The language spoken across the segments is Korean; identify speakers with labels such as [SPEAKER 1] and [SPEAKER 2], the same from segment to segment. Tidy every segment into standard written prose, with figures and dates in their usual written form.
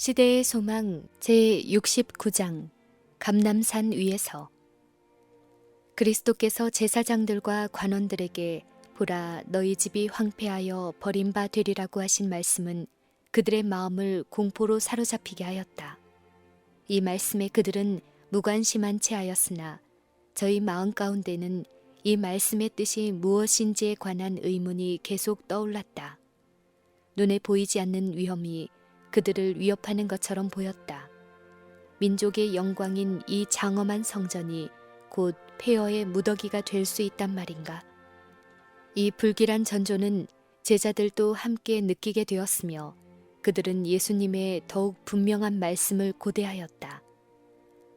[SPEAKER 1] 시대의 소망 제69장 감람산 위에서 그리스도께서 제사장들과 관원들에게 보라 너희 집이 황폐하여 버린 바 되리라고 하신 말씀은 그들의 마음을 공포로 사로잡히게 하였다. 이 말씀에 그들은 무관심한 채 하였으나 저희 마음 가운데는 이 말씀의 뜻이 무엇인지에 관한 의문이 계속 떠올랐다. 눈에 보이지 않는 위험이 그들을 위협하는 것처럼 보였다. 민족의 영광인 이 장엄한 성전이 곧 폐허의 무더기가 될 수 있단 말인가. 이 불길한 전조는 제자들도 함께 느끼게 되었으며 그들은 예수님의 더욱 분명한 말씀을 고대하였다.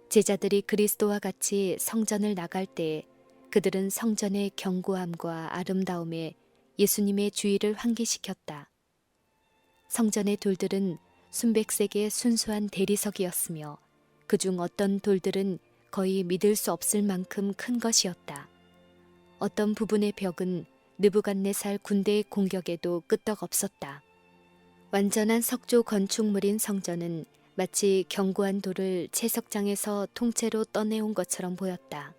[SPEAKER 1] 제자들이 그리스도와 같이 성전을 나갈 때 그들은 성전의 견고함과 아름다움에 예수님의 주의를 환기시켰다. 성전의 돌들은 순백색의 순수한 대리석이었으며 그중 어떤 돌들은 거의 믿을 수 없을 만큼 큰 것이었다. 어떤 부분의 벽은 느부갓네살 군대의 공격에도 끄떡없었다. 완전한 석조 건축물인 성전은 마치 견고한 돌을 채석장에서 통째로 떠내온 것처럼 보였다.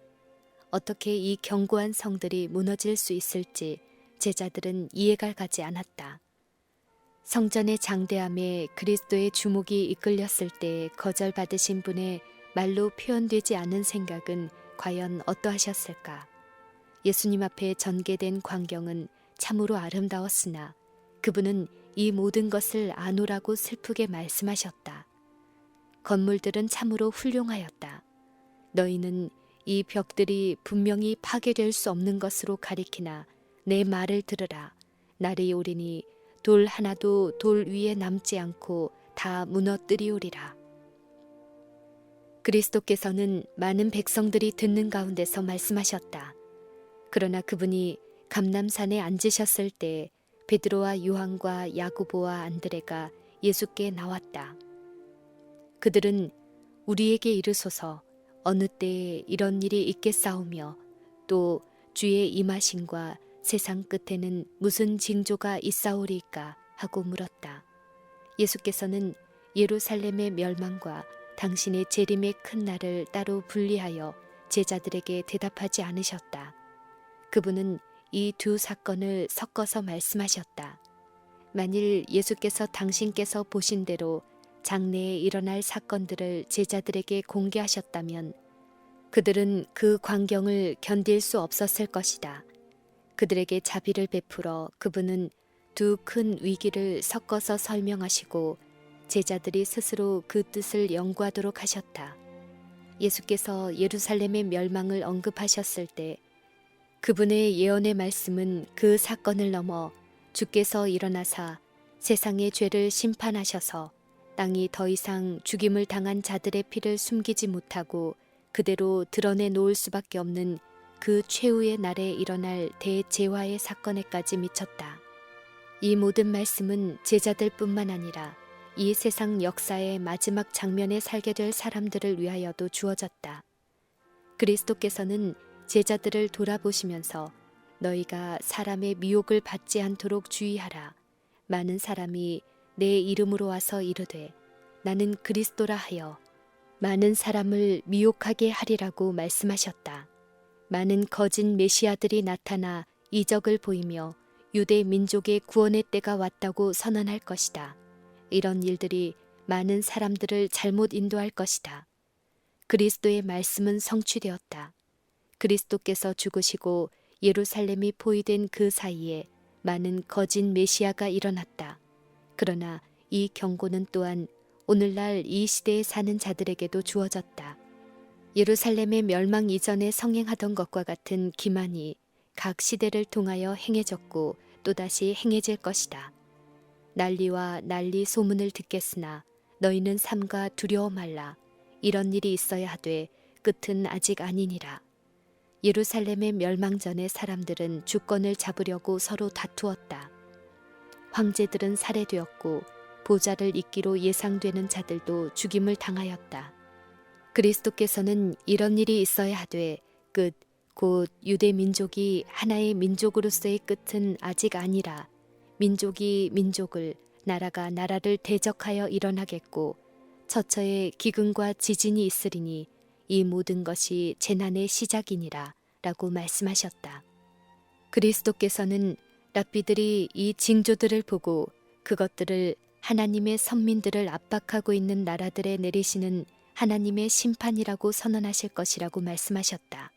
[SPEAKER 1] 어떻게 이 견고한 성들이 무너질 수 있을지 제자들은 이해가 가지 않았다. 성전의 장대함에 그리스도의 주목이 이끌렸을 때 거절받으신 분의 말로 표현되지 않은 생각은 과연 어떠하셨을까? 예수님 앞에 전개된 광경은 참으로 아름다웠으나 그분은 이 모든 것을 아노라고 슬프게 말씀하셨다. 건물들은 참으로 훌륭하였다. 너희는 이 벽들이 분명히 파괴될 수 없는 것으로 가리키나 내 말을 들으라. 날이 오리니 돌 하나도 돌 위에 남지 않고 다 무너뜨리우리라. 그리스도께서는 많은 백성들이 듣는 가운데서 말씀하셨다. 그러나 그분이 감람산에 앉으셨을 때 베드로와 요한과 야고보와 안드레가 예수께 나왔다. 그들은 우리에게 이르소서 어느 때에 이런 일이 있겠사오며 또 주의 임하심과 세상 끝에는 무슨 징조가 있사오리까 하고 물었다. 예수께서는 예루살렘의 멸망과 당신의 재림의 큰 날을 따로 분리하여 제자들에게 대답하지 않으셨다. 그분은 이 두 사건을 섞어서 말씀하셨다. 만일 예수께서 당신께서 보신 대로 장래에 일어날 사건들을 제자들에게 공개하셨다면 그들은 그 광경을 견딜 수 없었을 것이다. 그들에게 자비를 베풀어 그분은 두 큰 위기를 섞어서 설명하시고 제자들이 스스로 그 뜻을 연구하도록 하셨다. 예수께서 예루살렘의 멸망을 언급하셨을 때 그분의 예언의 말씀은 그 사건을 넘어 주께서 일어나사 세상의 죄를 심판하셔서 땅이 더 이상 죽임을 당한 자들의 피를 숨기지 못하고 그대로 드러내 놓을 수밖에 없는 그 최후의 날에 일어날 대재화의 사건에까지 미쳤다. 이 모든 말씀은 제자들뿐만 아니라 이 세상 역사의 마지막 장면에 살게 될 사람들을 위하여도 주어졌다. 그리스도께서는 제자들을 돌아보시면서 너희가 사람의 미혹을 받지 않도록 주의하라. 많은 사람이 내 이름으로 와서 이르되 나는 그리스도라 하여 많은 사람을 미혹하게 하리라고 말씀하셨다. 많은 거짓 메시아들이 나타나 이적을 보이며 유대 민족의 구원의 때가 왔다고 선언할 것이다. 이런 일들이 많은 사람들을 잘못 인도할 것이다. 그리스도의 말씀은 성취되었다. 그리스도께서 죽으시고 예루살렘이 포위된 그 사이에 많은 거짓 메시아가 일어났다. 그러나 이 경고는 또한 오늘날 이 시대에 사는 자들에게도 주어졌다. 예루살렘의 멸망 이전에 성행하던 것과 같은 기만이 각 시대를 통하여 행해졌고 또다시 행해질 것이다. 난리와 난리 소문을 듣겠으나 너희는 삼가 두려워 말라. 이런 일이 있어야 하되 끝은 아직 아니니라. 예루살렘의 멸망 전에 사람들은 주권을 잡으려고 서로 다투었다. 황제들은 살해되었고 보좌를 잇기로 예상되는 자들도 죽임을 당하였다. 그리스도께서는 이런 일이 있어야 하되 끝 곧 유대 민족이 하나의 민족으로서의 끝은 아직 아니라 민족이 민족을 나라가 나라를 대적하여 일어나겠고 처처에 기근과 지진이 있으리니 이 모든 것이 재난의 시작이니라 라고 말씀하셨다. 그리스도께서는 랍비들이 이 징조들을 보고 그것들을 하나님의 선민들을 압박하고 있는 나라들에 내리시는 하나님의 심판이라고 선언하실 것이라고 말씀하셨다.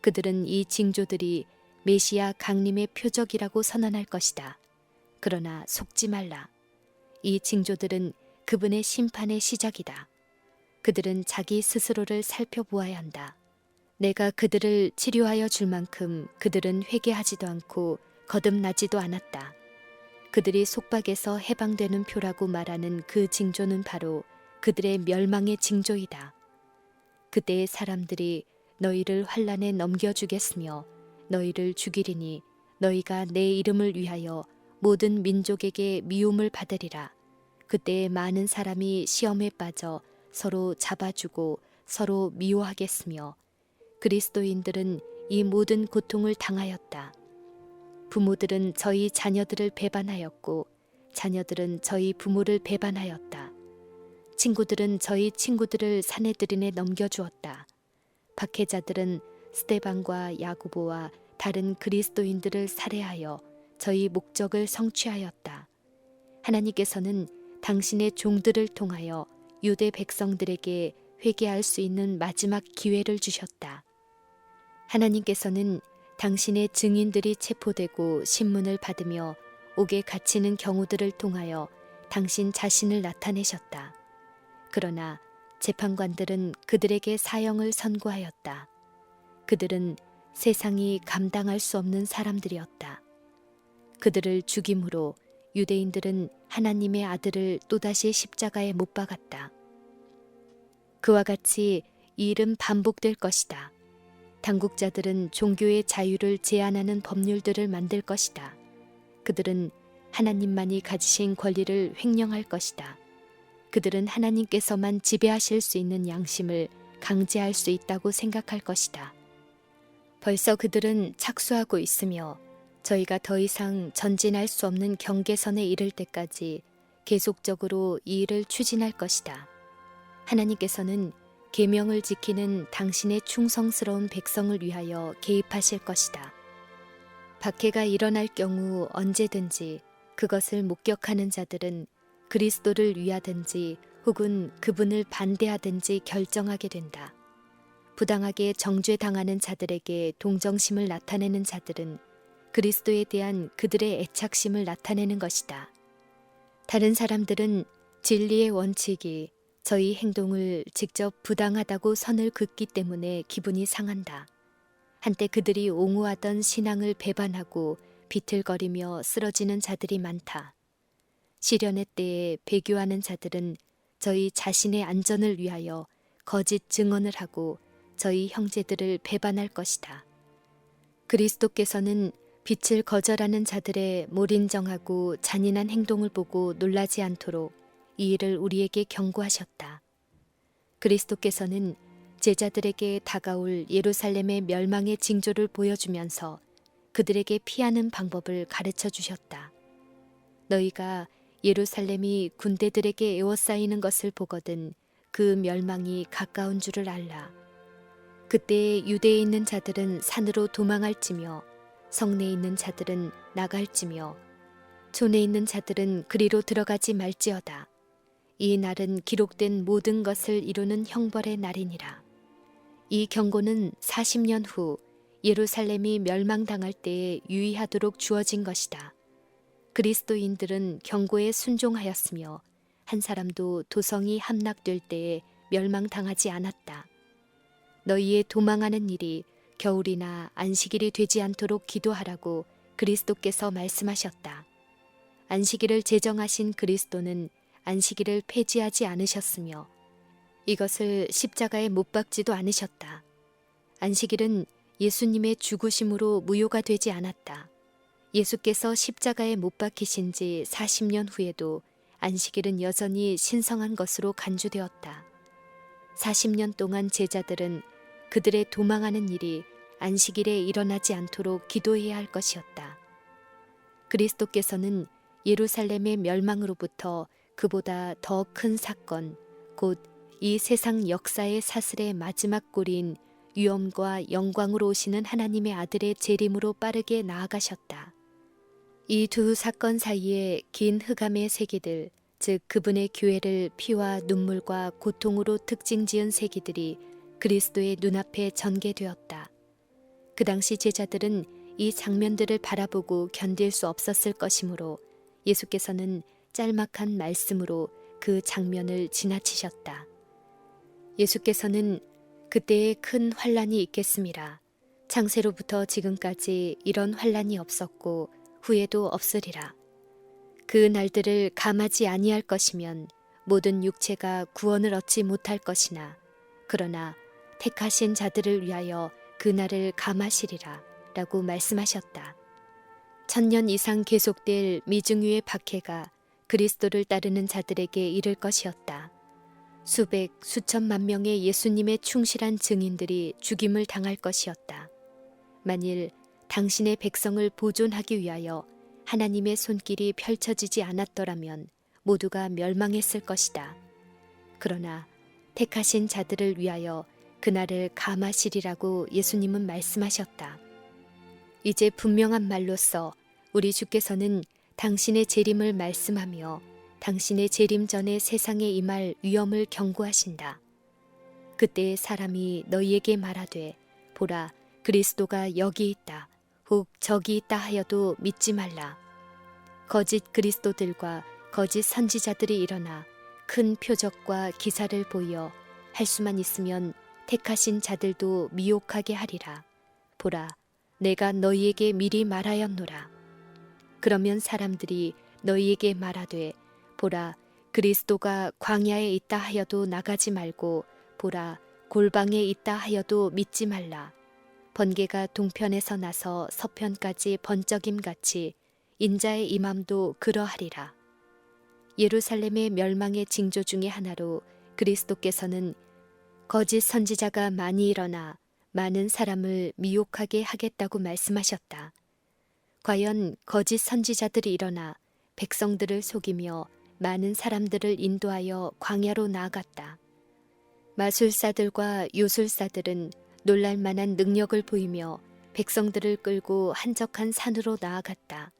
[SPEAKER 1] 그들은 이 징조들이 메시아 강림의 표적이라고 선언할 것이다. 그러나 속지 말라. 이 징조들은 그분의 심판의 시작이다. 그들은 자기 스스로를 살펴보아야 한다. 내가 그들을 치료하여 줄 만큼 그들은 회개하지도 않고 거듭나지도 않았다. 그들이 속박에서 해방되는 표라고 말하는 그 징조는 바로 그들의 멸망의 징조이다. 그때의 사람들이 너희를 환란에 넘겨주겠으며 너희를 죽이리니 너희가 내 이름을 위하여 모든 민족에게 미움을 받으리라. 그때에 많은 사람이 시험에 빠져 서로 잡아주고 서로 미워하겠으며 그리스도인들은 이 모든 고통을 당하였다. 부모들은 저희 자녀들을 배반하였고 자녀들은 저희 부모를 배반하였다. 친구들은 저희 친구들을 사내들인에 넘겨주었다. 박해자들은 스데반과 야고보와 다른 그리스도인들을 살해하여 저희 목적을 성취하였다. 하나님께서는 당신의 종들을 통하여 유대 백성들에게 회개할 수 있는 마지막 기회를 주셨다. 하나님께서는 당신의 증인들이 체포되고 신문을 받으며 옥에 갇히는 경우들을 통하여 당신 자신을 나타내셨다. 그러나 재판관들은 그들에게 사형을 선고하였다. 그들은 세상이 감당할 수 없는 사람들이었다. 그들을 죽임으로 유대인들은 하나님의 아들을 또다시 십자가에 못 박았다. 그와 같이 이 일은 반복될 것이다. 당국자들은 종교의 자유를 제한하는 법률들을 만들 것이다. 그들은 하나님만이 가지신 권리를 횡령할 것이다. 그들은 하나님께서만 지배하실 수 있는 양심을 강제할 수 있다고 생각할 것이다. 벌써 그들은 착수하고 있으며 저희가 더 이상 전진할 수 없는 경계선에 이를 때까지 계속적으로 이 일을 추진할 것이다. 하나님께서는 계명을 지키는 당신의 충성스러운 백성을 위하여 개입하실 것이다. 박해가 일어날 경우 언제든지 그것을 목격하는 자들은 그리스도를 위하든지 혹은 그분을 반대하든지 결정하게 된다. 부당하게 정죄당하는 자들에게 동정심을 나타내는 자들은 그리스도에 대한 그들의 애착심을 나타내는 것이다. 다른 사람들은 진리의 원칙이 저희 행동을 직접 부당하다고 선을 긋기 때문에 기분이 상한다. 한때 그들이 옹호하던 신앙을 배반하고 비틀거리며 쓰러지는 자들이 많다. 시련의 때에 배교하는 자들은 저희 자신의 안전을 위하여 거짓 증언을 하고 저희 형제들을 배반할 것이다. 그리스도께서는 빛을 거절하는 자들의 몰인정하고 잔인한 행동을 보고 놀라지 않도록 이 일을 우리에게 경고하셨다. 그리스도께서는 제자들에게 다가올 예루살렘의 멸망의 징조를 보여주면서 그들에게 피하는 방법을 가르쳐 주셨다. 너희가 예루살렘이 군대들에게 에워싸이는 것을 보거든 그 멸망이 가까운 줄을 알라. 그때 유대에 있는 자들은 산으로 도망할지며 성내에 있는 자들은 나갈지며 촌에 있는 자들은 그리로 들어가지 말지어다. 이 날은 기록된 모든 것을 이루는 형벌의 날이니라. 이 경고는 40년 후 예루살렘이 멸망당할 때에 유의하도록 주어진 것이다. 그리스도인들은 경고에 순종하였으며 한 사람도 도성이 함락될 때에 멸망당하지 않았다. 너희의 도망하는 일이 겨울이나 안식일이 되지 않도록 기도하라고 그리스도께서 말씀하셨다. 안식일을 제정하신 그리스도는 안식일을 폐지하지 않으셨으며 이것을 십자가에 못 박지도 않으셨다. 안식일은 예수님의 죽으심으로 무효가 되지 않았다. 예수께서 십자가에 못 박히신 지 40년 후에도 안식일은 여전히 신성한 것으로 간주되었다. 40년 동안 제자들은 그들의 도망하는 일이 안식일에 일어나지 않도록 기도해야 할 것이었다. 그리스도께서는 예루살렘의 멸망으로부터 그보다 더 큰 사건, 곧 이 세상 역사의 사슬의 마지막 꼬리인 위엄과 영광으로 오시는 하나님의 아들의 재림으로 빠르게 나아가셨다. 이 두 사건 사이에 긴 흑암의 세기들, 즉 그분의 교회를 피와 눈물과 고통으로 특징지은 세기들이 그리스도의 눈앞에 전개되었다. 그 당시 제자들은 이 장면들을 바라보고 견딜 수 없었을 것이므로 예수께서는 짤막한 말씀으로 그 장면을 지나치셨다. 예수께서는 그때에 큰 환란이 있겠음이라. 창세로부터 지금까지 이런 환란이 없었고 후에도 없으리라. 그 날들을 감하지 아니할 것이면 모든 육체가 구원을 얻지 못할 것이나 그러나 택하신 자들을 위하여 그 날을 감하시리라 라고 말씀하셨다. 1000년 이상 계속될 미중유의 박해가 그리스도를 따르는 자들에게 이를 것이었다. 수백, 수천만 명의 예수님의 충실한 증인들이 죽임을 당할 것이었다. 만일 당신의 백성을 보존하기 위하여 하나님의 손길이 펼쳐지지 않았더라면 모두가 멸망했을 것이다. 그러나 택하신 자들을 위하여 그날을 감하시리라고 예수님은 말씀하셨다. 이제 분명한 말로써 우리 주께서는 당신의 재림을 말씀하며 당신의 재림 전에 세상에 임할 위험을 경고하신다. 그때 사람이 너희에게 말하되 보라 그리스도가 여기 있다. 혹 저기 있다 하여도 믿지 말라. 거짓 그리스도들과 거짓 선지자들이 일어나 큰 표적과 기사를 보여 할 수만 있으면 택하신 자들도 미혹하게 하리라. 보라 내가 너희에게 미리 말하였노라. 그러면 사람들이 너희에게 말하되 보라 그리스도가 광야에 있다 하여도 나가지 말고 보라 골방에 있다 하여도 믿지 말라. 번개가 동편에서 나서 서편까지 번쩍임같이 인자의 임함도 그러하리라. 예루살렘의 멸망의 징조 중의 하나로 그리스도께서는 거짓 선지자가 많이 일어나 많은 사람을 미혹하게 하겠다고 말씀하셨다. 과연 거짓 선지자들이 일어나 백성들을 속이며 많은 사람들을 인도하여 광야로 나아갔다. 마술사들과 요술사들은 놀랄만한 능력을 보이며 백성들을 끌고 한적한 산으로 나아갔다.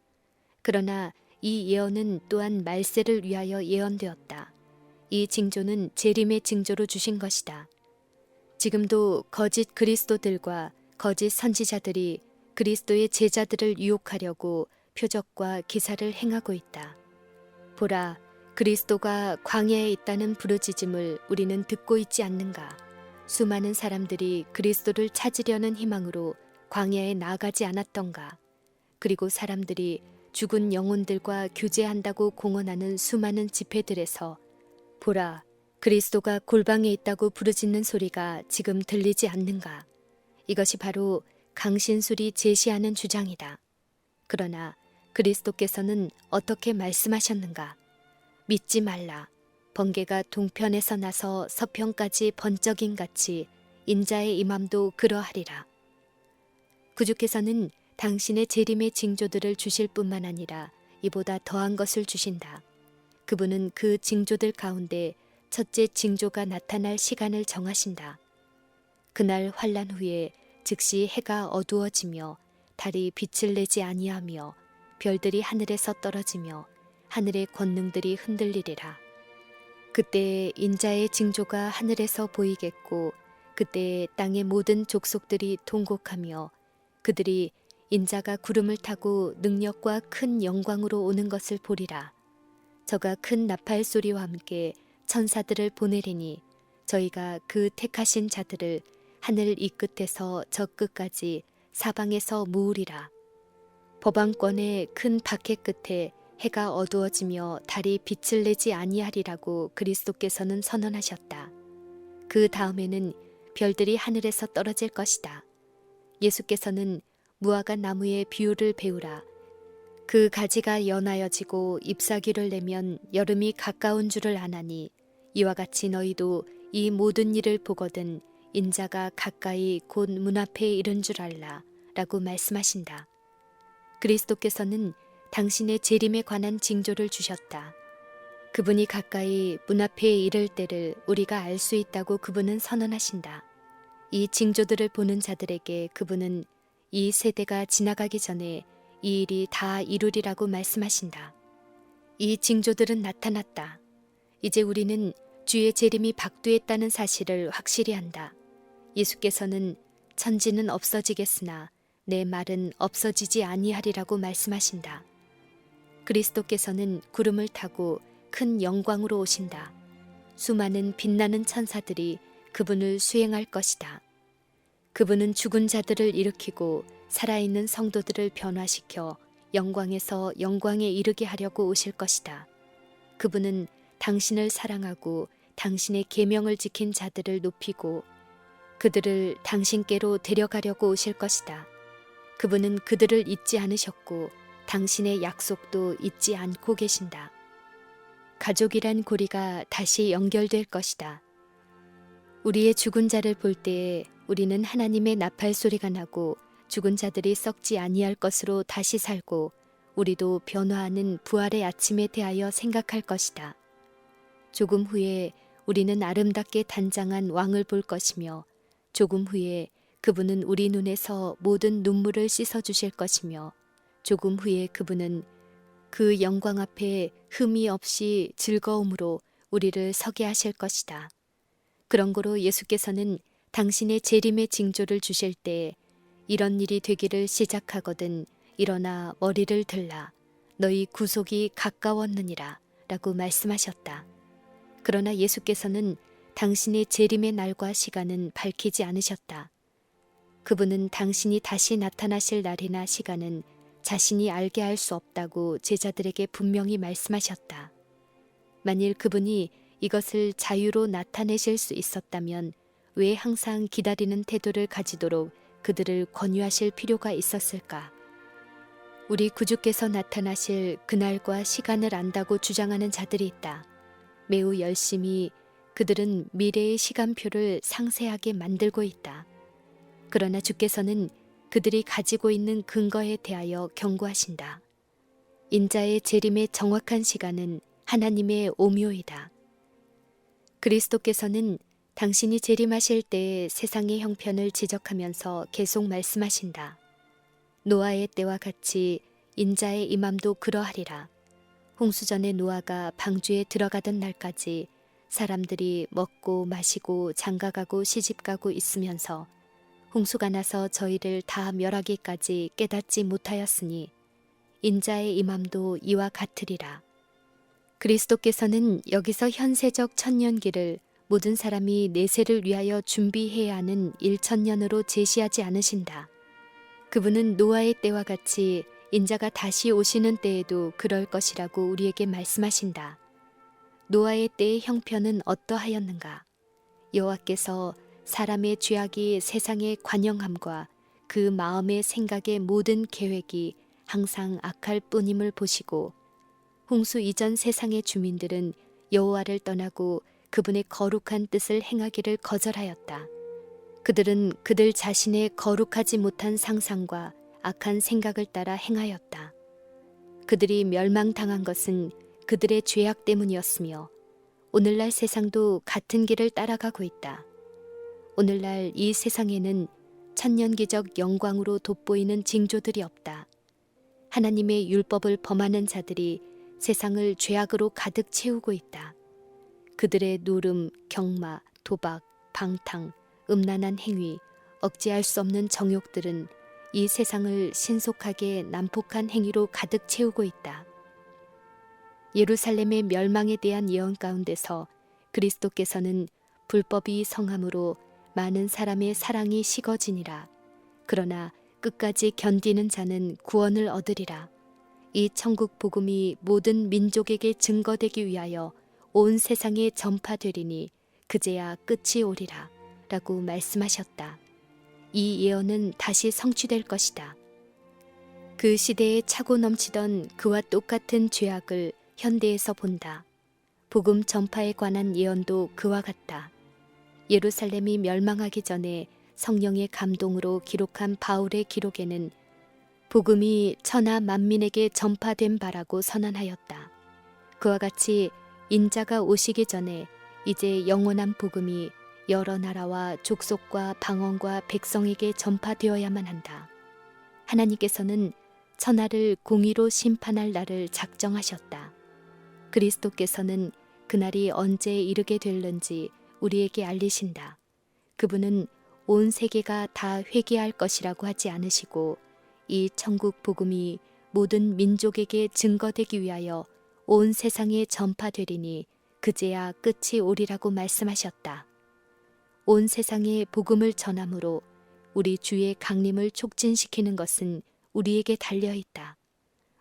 [SPEAKER 1] 그러나 이 예언은 또한 말세를 위하여 예언되었다. 이 징조는 재림의 징조로 주신 것이다. 지금도 거짓 그리스도들과 거짓 선지자들이 그리스도의 제자들을 유혹하려고 표적과 기사를 행하고 있다. 보라, 그리스도가 광야에 있다는 부르짖음을 우리는 듣고 있지 않는가? 수많은 사람들이 그리스도를 찾으려는 희망으로 광야에 나아가지 않았던가? 그리고 사람들이 죽은 영혼들과 교제한다고 공언하는 수많은 집회들에서 보라, 그리스도가 골방에 있다고 부르짖는 소리가 지금 들리지 않는가? 이것이 바로 강신술이 제시하는 주장이다. 그러나 그리스도께서는 어떻게 말씀하셨는가? 믿지 말라. 번개가 동편에서 나서 서편까지 번쩍임같이 인자의 임함도 그러하리라. 구주께서는 당신의 재림의 징조들을 주실 뿐만 아니라 이보다 더한 것을 주신다. 그분은 그 징조들 가운데 첫째 징조가 나타날 시간을 정하신다. 그날 환란 후에 즉시 해가 어두워지며 달이 빛을 내지 아니하며 별들이 하늘에서 떨어지며 하늘의 권능들이 흔들리리라. 그때에 인자의 징조가 하늘에서 보이겠고 그때에 땅의 모든 족속들이 통곡하며 그들이 인자가 구름을 타고 능력과 큰 영광으로 오는 것을 보리라. 저가 큰 나팔 소리와 함께 천사들을 보내리니 저희가 그 택하신 자들을 하늘 이 끝에서 저 끝까지 사방에서 모으리라. 법왕권의 큰 박해 끝에 해가 어두워지며 달이 빛을 내지 아니하리라고 그리스도께서는 선언하셨다. 그 다음에는 별들이 하늘에서 떨어질 것이다. 예수께서는 무화과 나무의 비유를 배우라. 그 가지가 연하여지고 잎사귀를 내면 여름이 가까운 줄을 아나니 이와 같이 너희도 이 모든 일을 보거든 인자가 가까이 곧 문 앞에 이른 줄 알라 라고 말씀하신다. 그리스도께서는 당신의 재림에 관한 징조를 주셨다. 그분이 가까이 문 앞에 이를 때를 우리가 알 수 있다고 그분은 선언하신다. 이 징조들을 보는 자들에게 그분은 이 세대가 지나가기 전에 이 일이 다 이루리라고 말씀하신다. 이 징조들은 나타났다. 이제 우리는 주의 재림이 박두했다는 사실을 확실히 한다. 예수께서는 천지는 없어지겠으나 내 말은 없어지지 아니하리라고 말씀하신다. 그리스도께서는 구름을 타고 큰 영광으로 오신다. 수많은 빛나는 천사들이 그분을 수행할 것이다. 그분은 죽은 자들을 일으키고 살아있는 성도들을 변화시켜 영광에서 영광에 이르게 하려고 오실 것이다. 그분은 당신을 사랑하고 당신의 계명을 지킨 자들을 높이고 그들을 당신께로 데려가려고 오실 것이다. 그분은 그들을 잊지 않으셨고 당신의 약속도 잊지 않고 계신다. 가족이란 고리가 다시 연결될 것이다. 우리의 죽은 자를 볼 때에 우리는 하나님의 나팔 소리가 나고 죽은 자들이 썩지 아니할 것으로 다시 살고 우리도 변화하는 부활의 아침에 대하여 생각할 것이다. 조금 후에 우리는 아름답게 단장한 왕을 볼 것이며 조금 후에 그분은 우리 눈에서 모든 눈물을 씻어주실 것이며 조금 후에 그분은 그 영광 앞에 흠이 없이 즐거움으로 우리를 서게 하실 것이다. 그런 거로 예수께서는 당신의 재림의 징조를 주실 때 이런 일이 되기를 시작하거든 일어나 머리를 들라 너희 구속이 가까웠느니라 라고 말씀하셨다. 그러나 예수께서는 당신의 재림의 날과 시간은 밝히지 않으셨다. 그분은 당신이 다시 나타나실 날이나 시간은 자신이 알게 할 수 없다고 제자들에게 분명히 말씀하셨다. 만일 그분이 이것을 자유로 나타내실 수 있었다면 왜 항상 기다리는 태도를 가지도록 그들을 권유하실 필요가 있었을까? 우리 구주께서 나타나실 그날과 시간을 안다고 주장하는 자들이 있다. 매우 열심히 그들은 미래의 시간표를 상세하게 만들고 있다. 그러나 주께서는 그들이 가지고 있는 근거에 대하여 경고하신다. 인자의 재림의 정확한 시간은 하나님의 오묘이다. 그리스도께서는 당신이 재림하실 때의 세상의 형편을 지적하면서 계속 말씀하신다. 노아의 때와 같이 인자의 임함도 그러하리라. 홍수전에 노아가 방주에 들어가던 날까지 사람들이 먹고 마시고 장가가고 시집가고 있으면서 홍수가 나서 저희를 다 멸하기까지 깨닫지 못하였으니 인자의 임함도 이와 같으리라. 그리스도께서는 여기서 현세적 천년기를 모든 사람이 내세를 위하여 준비해야 하는 1000년으로 제시하지 않으신다. 그분은 노아의 때와 같이 인자가 다시 오시는 때에도 그럴 것이라고 우리에게 말씀하신다. 노아의 때의 형편은 어떠하였는가? 여호와께서 사람의 죄악이 세상의 관영함과 그 마음의 생각의 모든 계획이 항상 악할 뿐임을 보시고 홍수 이전 세상의 주민들은 여호와를 떠나고 그분의 거룩한 뜻을 행하기를 거절하였다. 그들은 그들 자신의 거룩하지 못한 상상과 악한 생각을 따라 행하였다. 그들이 멸망당한 것은 그들의 죄악 때문이었으며 오늘날 세상도 같은 길을 따라가고 있다. 오늘날 이 세상에는 천년기적 영광으로 돋보이는 징조들이 없다. 하나님의 율법을 범하는 자들이 세상을 죄악으로 가득 채우고 있다. 그들의 노름, 경마, 도박, 방탕, 음란한 행위, 억제할 수 없는 정욕들은 이 세상을 신속하게 난폭한 행위로 가득 채우고 있다. 예루살렘의 멸망에 대한 예언 가운데서 그리스도께서는 불법이 성함으로 많은 사람의 사랑이 식어지니라. 그러나 끝까지 견디는 자는 구원을 얻으리라. 이 천국 복음이 모든 민족에게 증거되기 위하여 온 세상에 전파되리니 그제야 끝이 오리라 라고 말씀하셨다. 이 예언은 다시 성취될 것이다. 그 시대에 차고 넘치던 그와 똑같은 죄악을 현대에서 본다. 복음 전파에 관한 예언도 그와 같다. 예루살렘이 멸망하기 전에 성령의 감동으로 기록한 바울의 기록에는 복음이 천하 만민에게 전파된 바라고 선언하였다. 그와 같이 인자가 오시기 전에 이제 영원한 복음이 여러 나라와 족속과 방언과 백성에게 전파되어야만 한다. 하나님께서는 천하를 공의로 심판할 날을 작정하셨다. 그리스도께서는 그날이 언제 이르게 될는지 우리에게 알리신다. 그분은 온 세계가 다 회개할 것이라고 하지 않으시고 이 천국 복음이 모든 민족에게 증거되기 위하여 온 세상에 전파되리니 그제야 끝이 오리라고 말씀하셨다. 온 세상에 복음을 전함으로 우리 주의 강림을 촉진시키는 것은 우리에게 달려있다.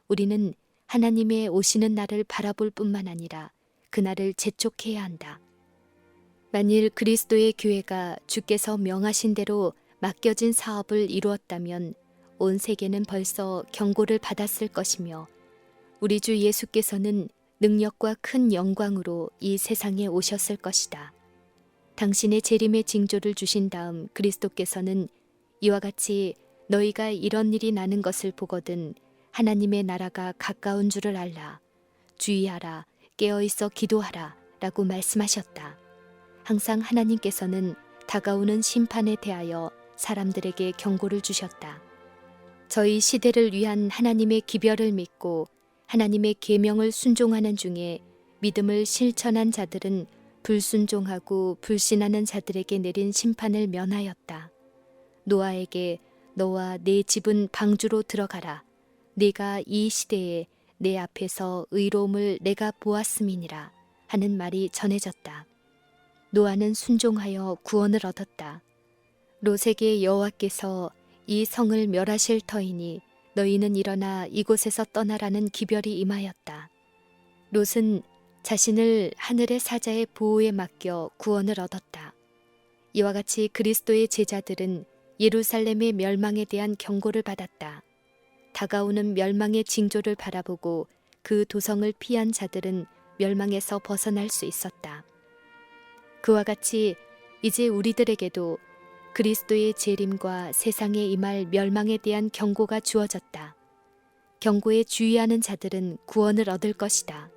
[SPEAKER 1] 우리는 하나님의 오시는 날을 바라볼 뿐만 아니라 그날을 재촉해야 한다. 만일 그리스도의 교회가 주께서 명하신 대로 맡겨진 사업을 이루었다면 온 세계는 벌써 경고를 받았을 것이며 우리 주 예수께서는 능력과 큰 영광으로 이 세상에 오셨을 것이다. 당신의 재림의 징조를 주신 다음 그리스도께서는 이와 같이 너희가 이런 일이 나는 것을 보거든 하나님의 나라가 가까운 줄을 알라. 주의하라. 깨어있어 기도하라. 라고 말씀하셨다. 항상 하나님께서는 다가오는 심판에 대하여 사람들에게 경고를 주셨다. 저희 시대를 위한 하나님의 기별을 믿고 하나님의 계명을 순종하는 중에 믿음을 실천한 자들은 불순종하고 불신하는 자들에게 내린 심판을 면하였다. 노아에게 너와 네 집은 방주로 들어가라. 네가 이 시대에 내 앞에서 의로움을 내가 보았음이니라 하는 말이 전해졌다. 노아는 순종하여 구원을 얻었다. 롯에게 여호와께서 이 성을 멸하실 터이니 너희는 일어나 이곳에서 떠나라는 기별이 임하였다. 롯은 자신을 하늘의 사자의 보호에 맡겨 구원을 얻었다. 이와 같이 그리스도의 제자들은 예루살렘의 멸망에 대한 경고를 받았다. 다가오는 멸망의 징조를 바라보고 그 도성을 피한 자들은 멸망에서 벗어날 수 있었다. 그와 같이 이제 우리들에게도 그리스도의 재림과 세상에 임할 멸망에 대한 경고가 주어졌다. 경고에 주의하는 자들은 구원을 얻을 것이다.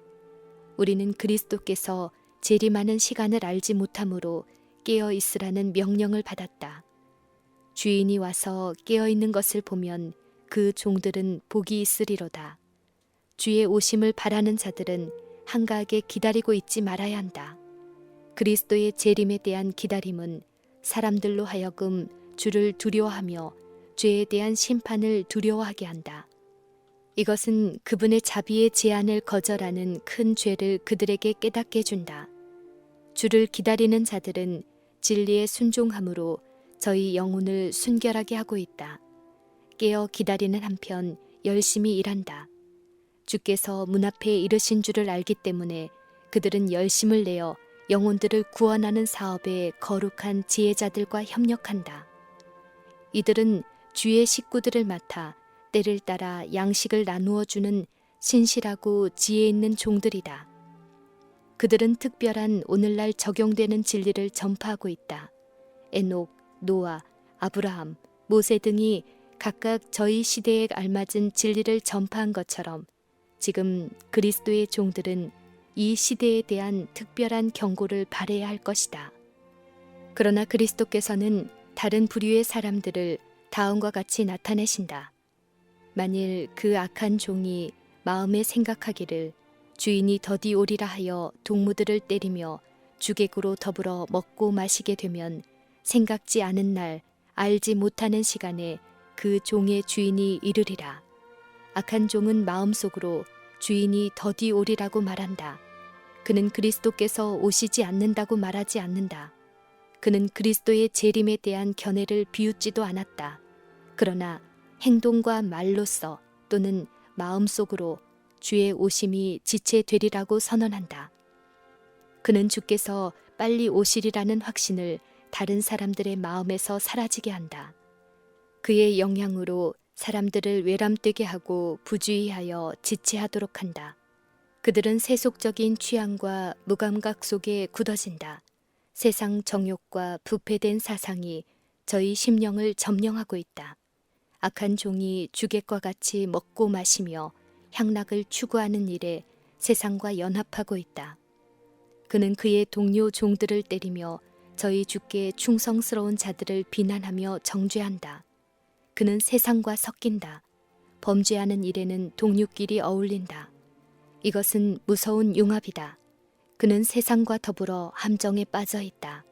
[SPEAKER 1] 우리는 그리스도께서 재림하는 시간을 알지 못하므로 깨어 있으라는 명령을 받았다. 주인이 와서 깨어 있는 것을 보면 그 종들은 복이 있으리로다. 주의 오심을 바라는 자들은 한가하게 기다리고 있지 말아야 한다. 그리스도의 재림에 대한 기다림은 사람들로 하여금 주를 두려워하며 죄에 대한 심판을 두려워하게 한다. 이것은 그분의 자비의 제한을 거절하는 큰 죄를 그들에게 깨닫게 해준다. 주를 기다리는 자들은 진리에 순종함으로 저희 영혼을 순결하게 하고 있다. 깨어 기다리는 한편 열심히 일한다. 주께서 문 앞에 이르신 줄을 알기 때문에 그들은 열심을 내어 영혼들을 구원하는 사업에 거룩한 지혜자들과 협력한다. 이들은 주의 식구들을 맡아 때를 따라 양식을 나누어 주는 신실하고 지혜 있는 종들이다. 그들은 특별한 오늘날 적용되는 진리를 전파하고 있다. 에녹, 노아, 아브라함, 모세 등이 각각 저희 시대에 알맞은 진리를 전파한 것처럼 지금 그리스도의 종들은 이 시대에 대한 특별한 경고를 발해야 할 것이다. 그러나 그리스도께서는 다른 부류의 사람들을 다음과 같이 나타내신다. 만일 그 악한 종이 마음에 생각하기를 주인이 더디 오리라 하여 동무들을 때리며 주객으로 더불어 먹고 마시게 되면 생각지 않은 날 알지 못하는 시간에 그 종의 주인이 이르리라. 악한 종은 마음속으로 주인이 더디 오리라고 말한다. 그는 그리스도께서 오시지 않는다고 말하지 않는다. 그는 그리스도의 재림에 대한 견해를 비웃지도 않았다. 그러나 행동과 말로써 또는 마음속으로 주의 오심이 지체되리라고 선언한다. 그는 주께서 빨리 오시리라는 확신을 다른 사람들의 마음에서 사라지게 한다. 그의 영향으로 사람들을 외람되게 하고 부주의하여 지체하도록 한다. 그들은 세속적인 취향과 무감각 속에 굳어진다. 세상 정욕과 부패된 사상이 저희 심령을 점령하고 있다. 악한 종이 주객과 같이 먹고 마시며 향락을 추구하는 일에 세상과 연합하고 있다. 그는 그의 동료 종들을 때리며 저희 주께 충성스러운 자들을 비난하며 정죄한다. 그는 세상과 섞인다. 범죄하는 일에는 동료끼리 어울린다. 이것은 무서운 융합이다. 그는 세상과 더불어 함정에 빠져 있다.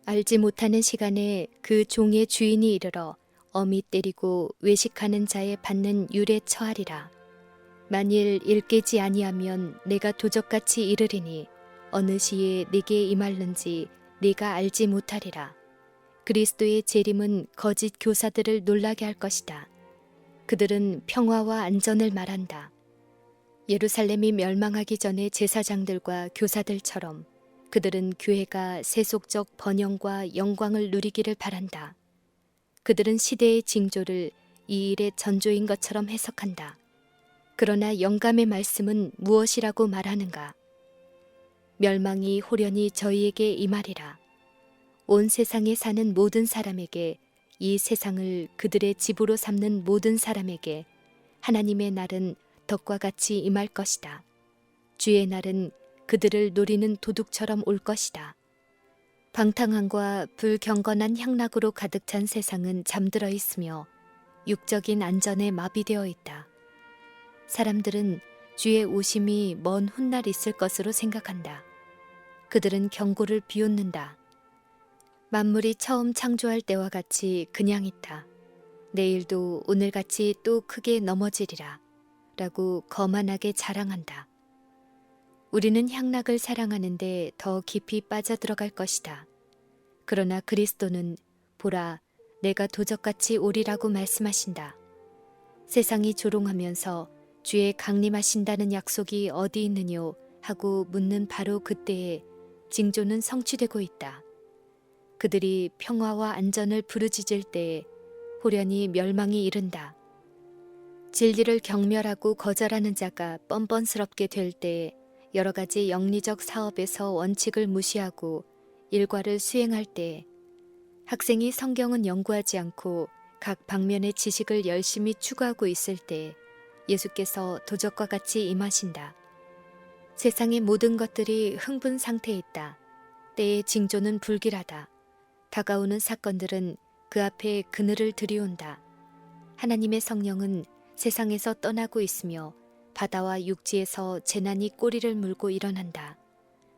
[SPEAKER 1] 알지 못하는 시간에 그 종의 주인이 이르러 엄히 때리고 외식하는 자에 받는 율에 처하리라. 만일 일깨지 아니하면 내가 도적같이 이르리니 어느 시에 내게 임할는지 네가 알지 못하리라. 그리스도의 재림은 거짓 교사들을 놀라게 할 것이다. 그들은 평화와 안전을 말한다. 예루살렘이 멸망하기 전에 제사장들과 교사들처럼 그들은 교회가 세속적 번영과 영광을 누리기를 바란다. 그들은 시대의 징조를 이 일의 전조인 것처럼 해석한다. 그러나 영감의 말씀은 무엇이라고 말하는가? 멸망이 호련히 저희에게 임하리라. 온 세상에 사는 모든 사람에게, 이 세상을 그들의 집으로 삼는 모든 사람에게 하나님의 날은 덕과 같이 임할 것이다. 주의 날은 그들을 노리는 도둑처럼 올 것이다. 방탕함과 불경건한 향락으로 가득 찬 세상은 잠들어 있으며 육적인 안전에 마비되어 있다. 사람들은 주의 오심이 먼 훗날 있을 것으로 생각한다. 그들은 경고를 비웃는다. 만물이 처음 창조할 때와 같이 그냥 있다. 내일도 오늘같이 또 크게 넘어지리라. 라고 거만하게 자랑한다. 우리는 향락을 사랑하는데 더 깊이 빠져들어갈 것이다. 그러나 그리스도는 보라, 내가 도적같이 오리라고 말씀하신다. 세상이 조롱하면서 주의 강림하신다는 약속이 어디 있느뇨 하고 묻는 바로 그때에 징조는 성취되고 있다. 그들이 평화와 안전을 부르짖을 때에 호련히 멸망이 이른다. 진리를 경멸하고 거절하는 자가 뻔뻔스럽게 될 때에 여러 가지 영리적 사업에서 원칙을 무시하고 일과를 수행할 때에 학생이 성경은 연구하지 않고 각 방면의 지식을 열심히 추구하고 있을 때에 예수께서 도적과 같이 임하신다. 세상의 모든 것들이 흥분 상태에 있다. 때의 징조는 불길하다. 다가오는 사건들은 그 앞에 그늘을 들이온다. 하나님의 성령은 세상에서 떠나고 있으며 바다와 육지에서 재난이 꼬리를 물고 일어난다.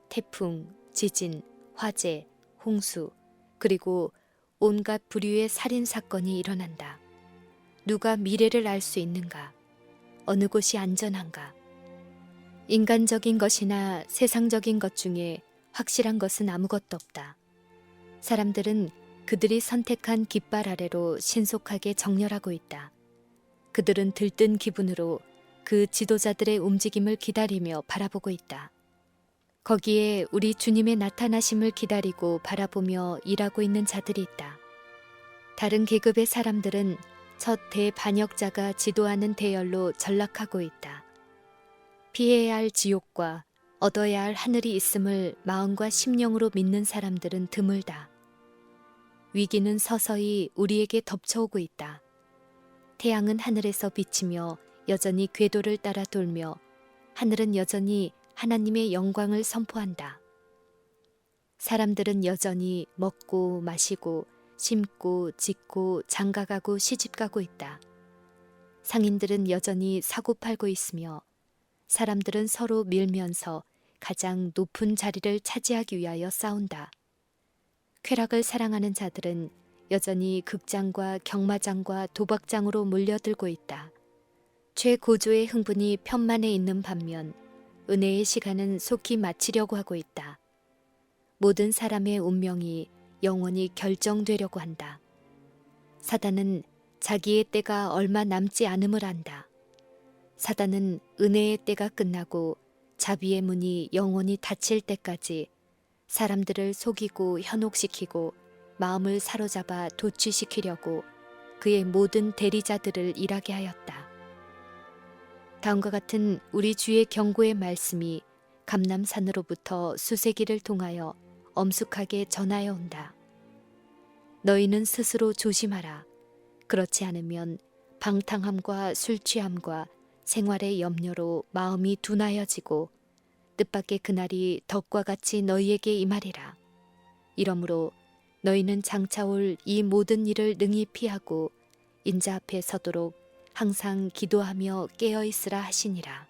[SPEAKER 1] 태풍, 지진, 화재, 홍수, 그리고 온갖 부류의 살인사건이 일어난다. 누가 미래를 알 수 있는가? 어느 곳이 안전한가? 인간적인 것이나 세상적인 것 중에 확실한 것은 아무것도 없다. 사람들은 그들이 선택한 깃발 아래로 신속하게 정렬하고 있다. 그들은 들뜬 기분으로 그 지도자들의 움직임을 기다리며 바라보고 있다. 거기에 우리 주님의 나타나심을 기다리고 바라보며 일하고 있는 자들이 있다. 다른 계급의 사람들은 첫 대반역자가 지도하는 대열로 전락하고 있다. 피해야 할 지옥과 얻어야 할 하늘이 있음을 마음과 심령으로 믿는 사람들은 드물다. 위기는 서서히 우리에게 덮쳐오고 있다. 태양은 하늘에서 비치며 여전히 궤도를 따라 돌며 하늘은 여전히 하나님의 영광을 선포한다. 사람들은 여전히 먹고 마시고 심고 짓고 장가가고 시집가고 있다. 상인들은 여전히 사고팔고 있으며 사람들은 서로 밀면서 가장 높은 자리를 차지하기 위하여 싸운다. 쾌락을 사랑하는 자들은 여전히 극장과 경마장과 도박장으로 몰려들고 있다. 최고조의 흥분이 편만에 있는 반면 은혜의 시간은 속히 마치려고 하고 있다. 모든 사람의 운명이 영원히 결정되려고 한다. 사단은 자기의 때가 얼마 남지 않음을 안다. 사단은 은혜의 때가 끝나고 자비의 문이 영원히 닫힐 때까지 사람들을 속이고 현혹시키고 마음을 사로잡아 도취시키려고 그의 모든 대리자들을 일하게 하였다. 다음과 같은 우리 주의 경고의 말씀이 감람산으로부터 수세기를 통하여 엄숙하게 전하여 온다. 너희는 스스로 조심하라. 그렇지 않으면 방탕함과 술 취함과 생활의 염려로 마음이 둔하여지고 뜻밖의 그날이 덕과 같이 너희에게 임하리라. 이러므로 너희는 장차 올 이 모든 일을 능히 피하고 인자 앞에 서도록 항상 기도하며 깨어 있으라 하시니라.